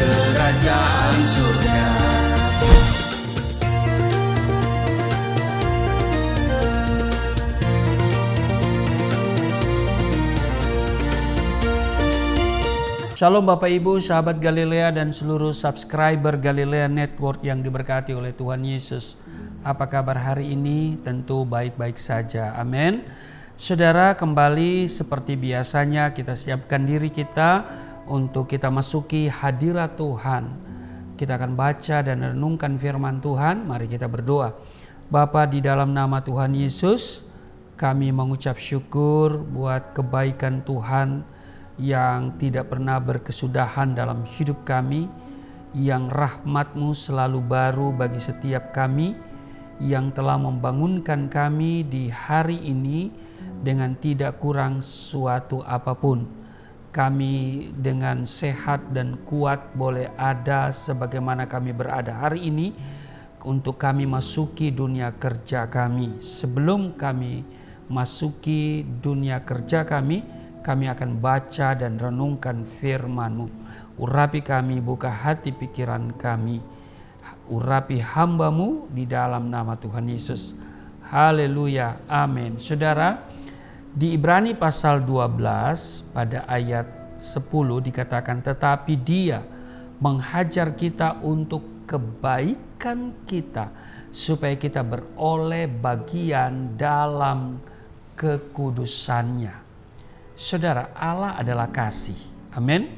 kerajaan surga. Shalom Bapak Ibu, sahabat Galilea dan seluruh subscriber Galilea Network yang diberkati oleh Tuhan Yesus. Apa kabar hari ini? Tentu baik-baik saja. Amin. Saudara, kembali seperti biasanya kita siapkan diri kita untuk kita masuki hadirat Tuhan. Kita akan baca dan renungkan firman Tuhan. Mari kita berdoa. Bapa, di dalam nama Tuhan Yesus, kami mengucap syukur buat kebaikan Tuhan yang tidak pernah berkesudahan dalam hidup kami, yang rahmat-Mu selalu baru bagi setiap kami, yang telah membangunkan kami di hari ini dengan tidak kurang suatu apapun. Kami dengan sehat dan kuat boleh ada sebagaimana kami berada hari ini untuk kami masuki dunia kerja kami. Sebelum kami masuki dunia kerja kami akan baca dan renungkan firman-Mu. Urapi kami, buka hati pikiran kami. Urapi hamba-Mu di dalam nama Tuhan Yesus. Haleluya, amin. Saudara, di Ibrani pasal 12 pada ayat 10 dikatakan, tetapi Dia menghajar kita untuk kebaikan kita, supaya kita beroleh bagian dalam kekudusannya. Saudara, Allah adalah kasih. Amin.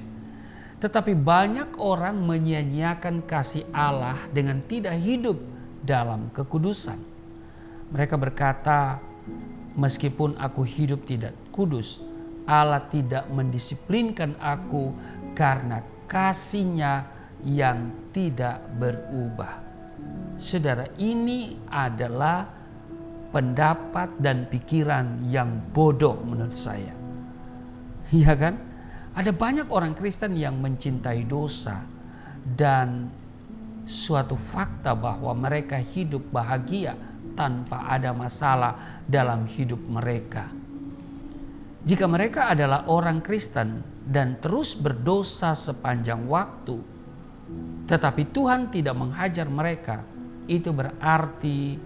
Tetapi banyak orang menyia-nyiakan kasih Allah dengan tidak hidup dalam kekudusan. Mereka berkata, meskipun aku hidup tidak kudus, Allah tidak mendisiplinkan aku karena kasih-Nya yang tidak berubah. Saudara, ini adalah pendapat dan pikiran yang bodoh menurut saya. Iya kan? Ada banyak orang Kristen yang mencintai dosa dan suatu fakta bahwa mereka hidup bahagia tanpa ada masalah dalam hidup mereka. Jika mereka adalah orang Kristen dan terus berdosa sepanjang waktu, tetapi Tuhan tidak menghajar mereka, itu berarti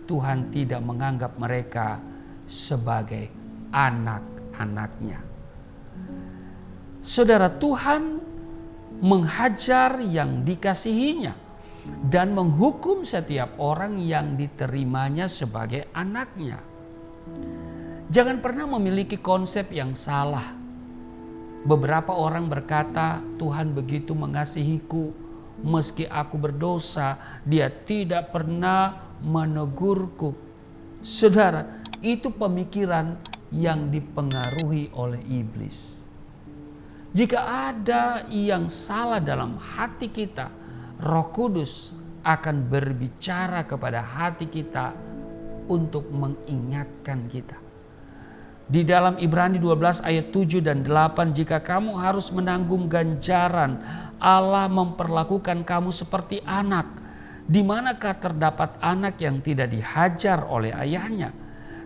Tuhan tidak menganggap mereka sebagai anak-anaknya. Saudara, Tuhan menghajar yang dikasihinya dan menghukum setiap orang yang diterimanya sebagai anaknya. Jangan pernah memiliki konsep yang salah. Beberapa orang berkata, Tuhan begitu mengasihiku, meski aku berdosa, Dia tidak pernah menegurku. Saudara, itu pemikiran yang dipengaruhi oleh iblis. Jika ada yang salah dalam hati kita, Roh Kudus akan berbicara kepada hati kita untuk mengingatkan kita. Di dalam Ibrani 12 ayat 7 dan 8, jika kamu harus menanggung ganjaran, Allah memperlakukan kamu seperti anak. Di manakah terdapat anak yang tidak dihajar oleh ayahnya?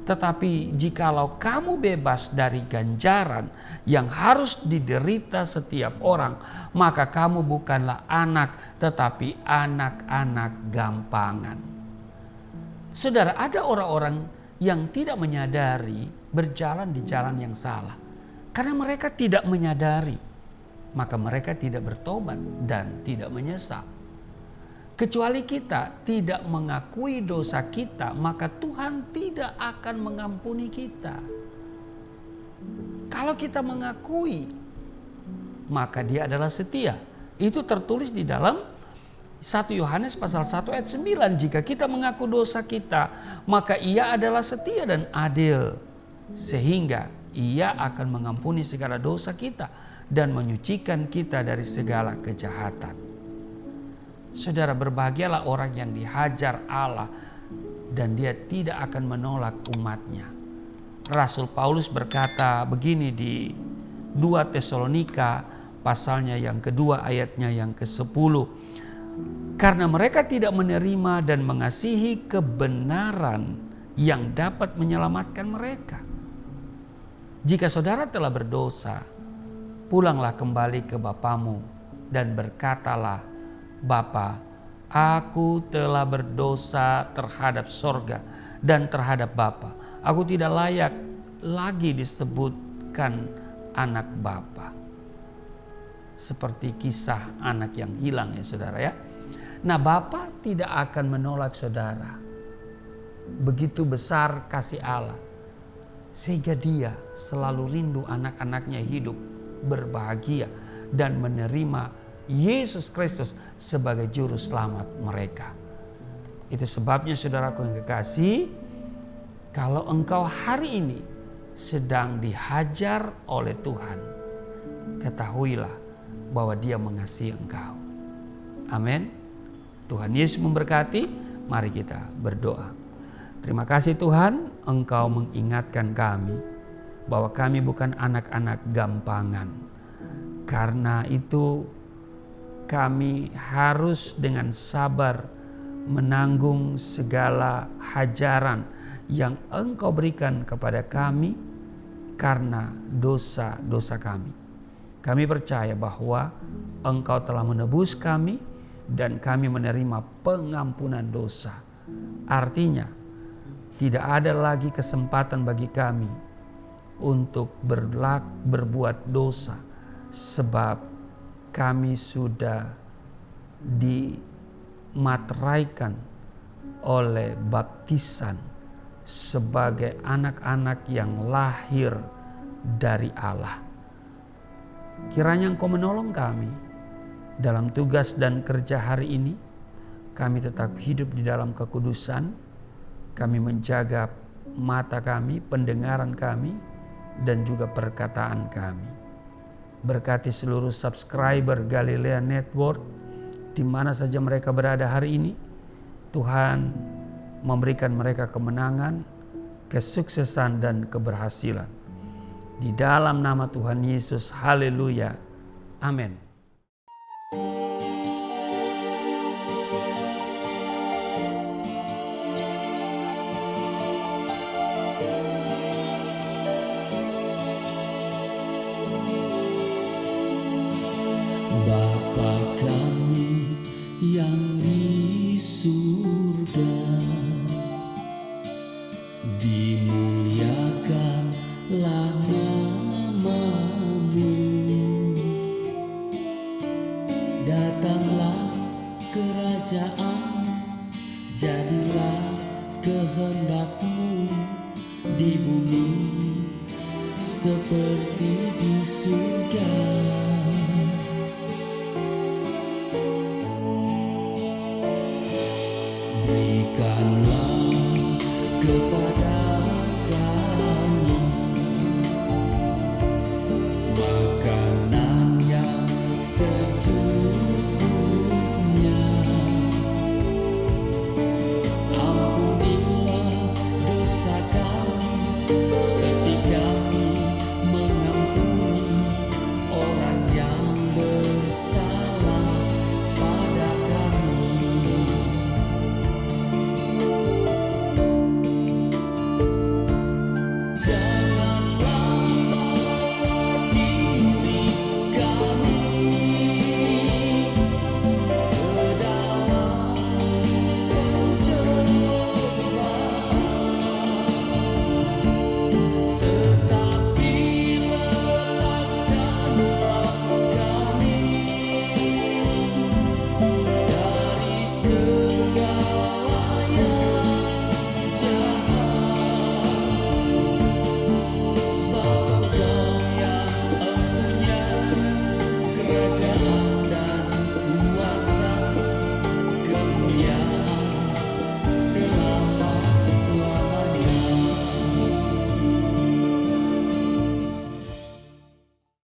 Tetapi jikalau kamu bebas dari ganjaran yang harus diderita setiap orang, maka kamu bukanlah anak, tetapi anak-anak gampangan. Saudara, ada orang-orang yang tidak menyadari berjalan di jalan yang salah. Karena mereka tidak menyadari, maka mereka tidak bertobat dan tidak menyesal. Kecuali kita tidak mengakui dosa kita, maka Tuhan tidak akan mengampuni kita. Kalau kita mengakui, maka Dia adalah setia. Itu tertulis di dalam 1 Yohanes pasal 1 ayat 9. Jika kita mengaku dosa kita, maka Ia adalah setia dan adil, sehingga Ia akan mengampuni segala dosa kita dan menyucikan kita dari segala kejahatan. Saudara, berbahagialah orang yang dihajar Allah dan Dia tidak akan menolak umatnya. Rasul Paulus berkata begini di 2 Tesalonika pasalnya yang kedua ayatnya yang ke-10. Karena mereka tidak menerima dan mengasihi kebenaran yang dapat menyelamatkan mereka. Jika saudara telah berdosa, pulanglah kembali ke Bapamu dan berkatalah, Bapa, aku telah berdosa terhadap sorga dan terhadap Bapa. Aku tidak layak lagi disebutkan anak Bapa. Seperti kisah anak yang hilang ya saudara ya. Nah, Bapa tidak akan menolak saudara. Begitu besar kasih Allah, sehingga dia selalu rindu anak-anaknya hidup berbahagia dan menerima Yesus Kristus sebagai juru selamat mereka. Itu sebabnya saudaraku yang kekasih, kalau engkau hari ini sedang dihajar oleh Tuhan, ketahuilah bahwa Dia mengasihi engkau. Amin. Tuhan Yesus memberkati. Mari kita berdoa. Terima kasih Tuhan, Engkau mengingatkan kami bahwa kami bukan anak-anak gampangan. Karena itu kami harus dengan sabar menanggung segala hajaran yang Engkau berikan kepada kami karena dosa-dosa kami. Kami percaya bahwa Engkau telah menebus kami dan kami menerima pengampunan dosa. Artinya, tidak ada lagi kesempatan bagi kami untuk berbuat dosa, sebab kami sudah dimateraikan oleh baptisan sebagai anak-anak yang lahir dari Allah. Kiranya Engkau menolong kami dalam tugas dan kerja hari ini. Kami tetap hidup di dalam kekudusan. Kami menjaga mata kami, pendengaran kami, dan juga perkataan kami. Berkati seluruh subscriber Galilea Network di mana saja mereka berada hari ini. Tuhan memberikan mereka kemenangan, kesuksesan, dan keberhasilan. Di dalam nama Tuhan Yesus, haleluya, amin. Bapa kami yang di surga, dimuliakanlah nama-Mu. Datanglah kerajaan, jadilah kehendak-Mu di bumi seperti di surga. Berikanlah kepada